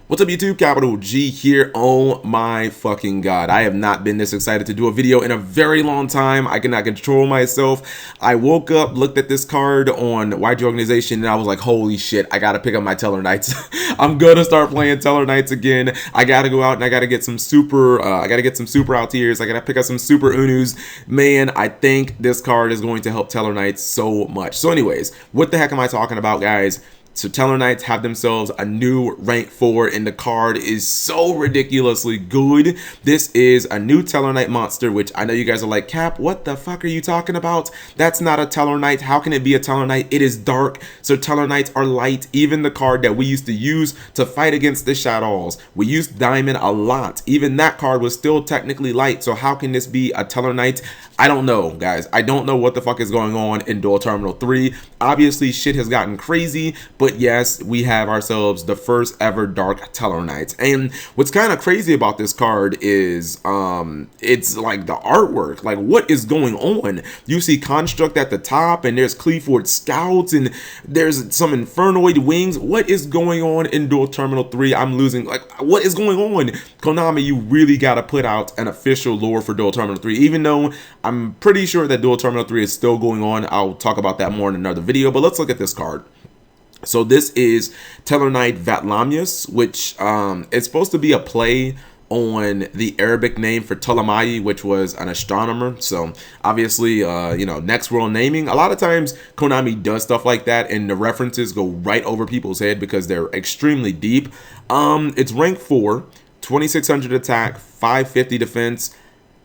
What's up YouTube, Capital G here. Oh my fucking god, I have not been this excited to do a video in a very long time. I cannot control myself. I woke up, looked at this card on YG Organization, and I was like, holy shit, I gotta pick up my Tellarknights. I'm gonna start playing Tellarknights again. I gotta go out and I gotta get some super out tiers. I gotta pick up some super Unus. Man, I think this card is going to help Tellarknights so much. So anyways, what the heck am I talking about, guys? So Tellarknights have themselves a new rank 4 and the card is so ridiculously good. This is a new Tellarknight monster, which I know you guys are like, Cap, what the fuck are you talking about? That's not a Tellarknight. How can it be a Tellarknight? It is dark, so Tellarknights are light. Even the card that we used to use to fight against the Shadows, we used Diamond a lot. Even that card was still technically light, so how can this be a Tellarknight? I don't know, guys. I don't know what the fuck is going on in Duel Terminal 3. Obviously, shit has gotten crazy, but yes, we have ourselves the first ever Dark Tellarknight. And what's kind of crazy about this card is, it's like the artwork. Like, what is going on? You see Construct at the top, and there's Cleaford Scouts, and there's some Infernoid Wings. What is going on in Duel Terminal 3? I'm losing. Like, what is going on? Konami, you really got to put out an official lore for Duel Terminal 3, even though I'm pretty sure that Duel Terminal 3 is still going on. I'll talk about that more in another video, but let's look at this card. So this is Tellarknight Vatlamyus, which is supposed to be a play on the Arabic name for Ptolemy, which was an astronomer. So obviously, you know, next world naming. A lot of times Konami does stuff like that and the references go right over people's head because they're extremely deep. It's rank 4, 2600 attack, 550 defense.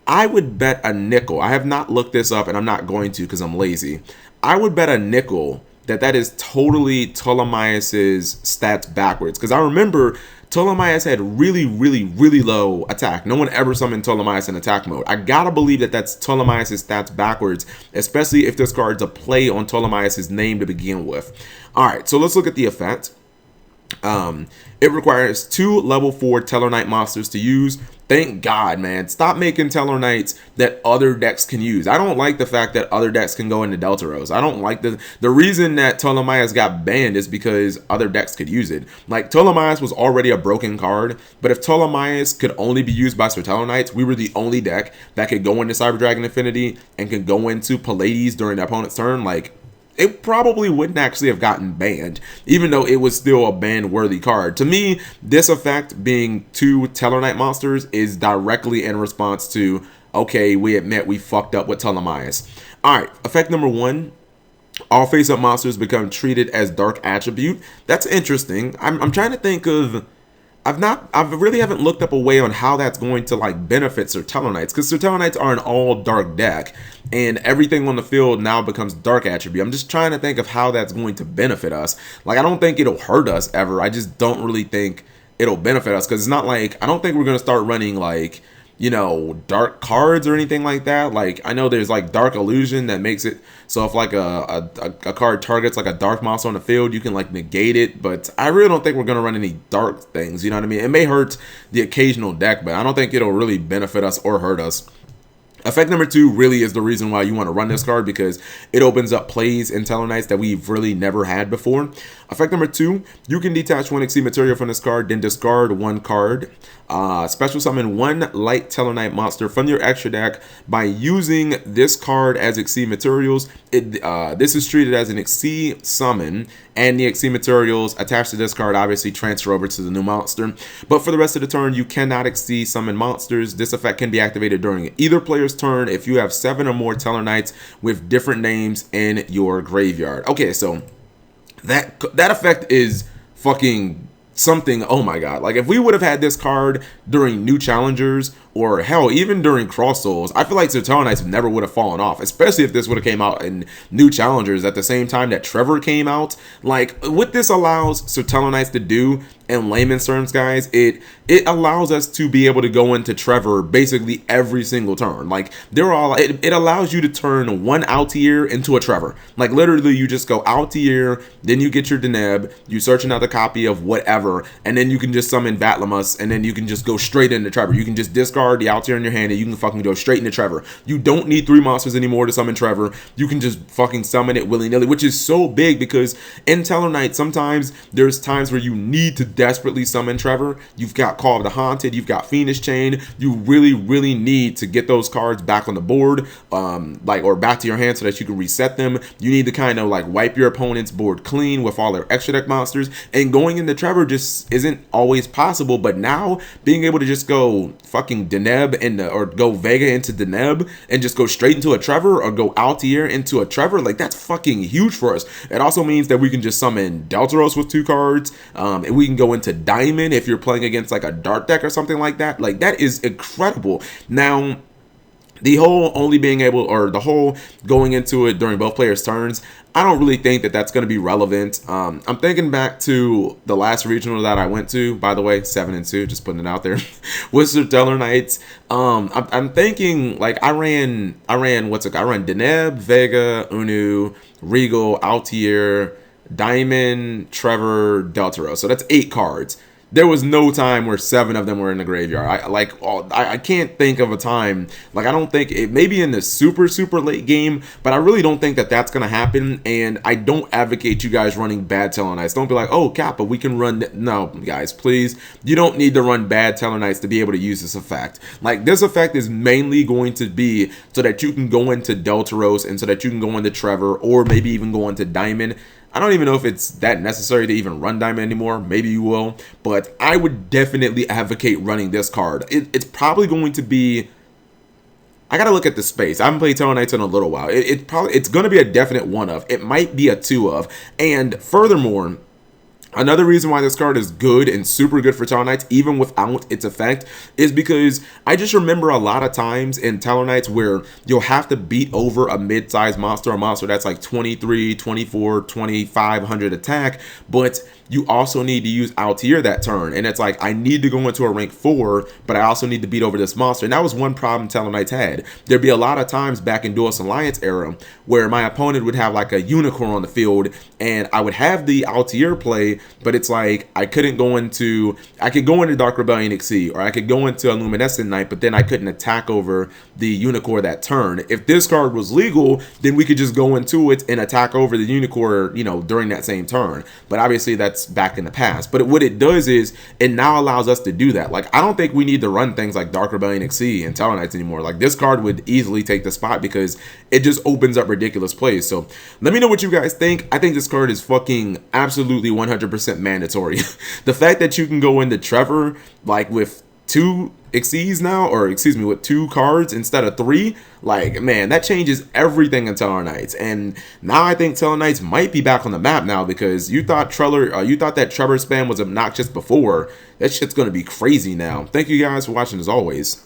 I would bet a nickel. I have not looked this up and I'm not going to because I'm lazy. I would bet a nickel that is totally Ptolemaeus's stats backwards. Because I remember Ptolemaeus had really low attack. No one ever summoned Ptolemaeus in attack mode. I gotta believe that that's Ptolemaeus's stats backwards, especially if this card's a play on Ptolemaeus's name to begin with. Alright, so let's look at the effect. It requires 2 level 4 Tellarknight monsters to use. Thank God, man. Stop making Tellarknights that other decks can use. I don't like the fact that other decks can go into Deltaros. I don't like the reason that Ptolemaeus got banned is because other decks could use it. Like, Ptolemaeus was already a broken card, but if Ptolemaeus could only be used by Sir Tellarknights, we were the only deck that could go into Cyber Dragon Infinity and could go into Pallades during the opponent's turn. Like, it probably wouldn't actually have gotten banned, even though it was still a ban-worthy card. To me, this effect being 2 Tellarknight monsters is directly in response to, okay, we admit we fucked up with Ptolemaeus. Alright, effect number 1. All face-up monsters become treated as dark attribute. That's interesting. I'm trying to think of... I really haven't looked up a way on how that's going to like benefit Sir Tellarknights, because Sir Tellarknights are an all dark deck and everything on the field now becomes dark attribute. I'm just trying to think of how that's going to benefit us. Like, I don't think it'll hurt us ever. I just don't really think it'll benefit us, because it's not like, I don't think we're going to start running like, you know, dark cards or anything like that. Like, I know there's like dark illusion that makes it so if like a card targets like a dark monster on the field, you can like negate it, but I really don't think we're gonna run any dark things, you know what I mean? It may hurt the occasional deck, but I don't think it'll really benefit us or hurt us. Effect number 2 really is the reason why you want to run this card, because it opens up plays in Tellarknights that we've really never had before. Effect number 2, you can detach 1 XC material from this card, then discard 1 card. Special summon 1 light Tellarknight monster from your extra deck by using this card as XC materials. This is treated as an XC summon, and the XC materials attached to this card obviously transfer over to the new monster. But for the rest of the turn, you cannot XC summon monsters. This effect can be activated during either player's turn if you have 7 or more Tellarknights with different names in your graveyard. Okay, so that effect is fucking something. Oh my god, like if we would have had this card during new challengers, or hell, even during Cross Souls, I feel like Sir Tellarknights never would have fallen off, especially if this would have came out in new challengers at the same time that Triverr came out. Like, what this allows Sir Tellarknights to do in layman's terms, guys, it allows us to be able to go into Triverr basically every single turn. Like, it allows you to turn 1 Altier into a Triverr. Like, literally, you just go Altier, then you get your Deneb, you search another copy of whatever, and then you can just summon Vatlamyus, and then you can just go straight into Triverr. You can just discard the Altier in your hand and you can fucking go straight into Triverr. You don't need 3 monsters anymore to summon Triverr. You can just fucking summon it willy-nilly, which is so big because in Tellarknight, sometimes there's times where you need to desperately summon Triverr, you've got Call of the Haunted, you've got Fiendish Chain, you really need to get those cards back on the board, or back to your hand so that you can reset them. You need to kind of like wipe your opponent's board clean with all their extra deck monsters, and going into Triverr just isn't always possible. But now being able to just go fucking Deneb or go Vega into Deneb and just go straight into a Triverr, or go Altair into a Triverr, like that's fucking huge for us. It also means that we can just summon Deltaros with 2 cards, and we can go into Diamond if you're playing against like a Dark deck or something like that. Like that is incredible. Now, the whole only being able, or the whole going into it during both players' turns, I don't really think that that's going to be relevant. I'm thinking back to the last regional that I went to, by the way, 7-2, just putting it out there, was the Tellarknights. I'm thinking like I ran Deneb, Vega, Unu, Regal, Altair, Diamond, Triverr, Deltaros. So that's 8 cards. There was no time where 7 of them were in the graveyard. I can't think of a time. Like, I don't think it, maybe in the super late game, but I really don't think that that's gonna happen. And I don't advocate you guys running bad Tellarknights. Don't be like, oh, Kappa, we can run. No, guys, please. You don't need to run bad Tellarknights to be able to use this effect. Like, this effect is mainly going to be so that you can go into Deltaros and so that you can go into Triverr, or maybe even go into Diamond. I don't even know if it's that necessary to even run Diamond anymore. Maybe you will, but I would definitely advocate running this card. It's probably going to be, I gotta look at the space. I haven't played Tellarknights in a little while. It's gonna be a definite 1 of. It might be a 2 of. And furthermore, another reason why this card is good and super good for Tellarknights, even without its effect, is because I just remember a lot of times in Tellarknights where you'll have to beat over a mid-sized monster, a monster that's like 23, 24, 2500 attack, but you also need to use Altair that turn. And it's like, I need to go into a rank 4, but I also need to beat over this monster. And that was one problem Tellarknights had. There'd be a lot of times back in Duelist Alliance era where my opponent would have like a unicorn on the field, and I would have the Altair play, but it's like I could go into Dark Rebellion Exceed, or I could go into a Luminescent Knight, but then I couldn't attack over the unicorn that turn. If this card was legal, then we could just go into it and attack over the unicorn, you know, during that same turn. But obviously that's back in the past. But what it does is it now allows us to do that. Like, I don't think we need to run things like Dark Rebellion Exceed and Tellarknights anymore. Like, this card would easily take the spot because it just opens up ridiculous plays. So let me know what you guys think. I think this card is fucking absolutely 100% mandatory. The fact that you can go into Triverr like with 2 Exceeds now, or excuse me, with 2 cards instead of 3, like, man, that changes everything in Tellarknights. And now I think Tellarknights might be back on the map now, because you thought that Triverr spam was obnoxious before. That shit's gonna be crazy now. Thank you guys for watching as always.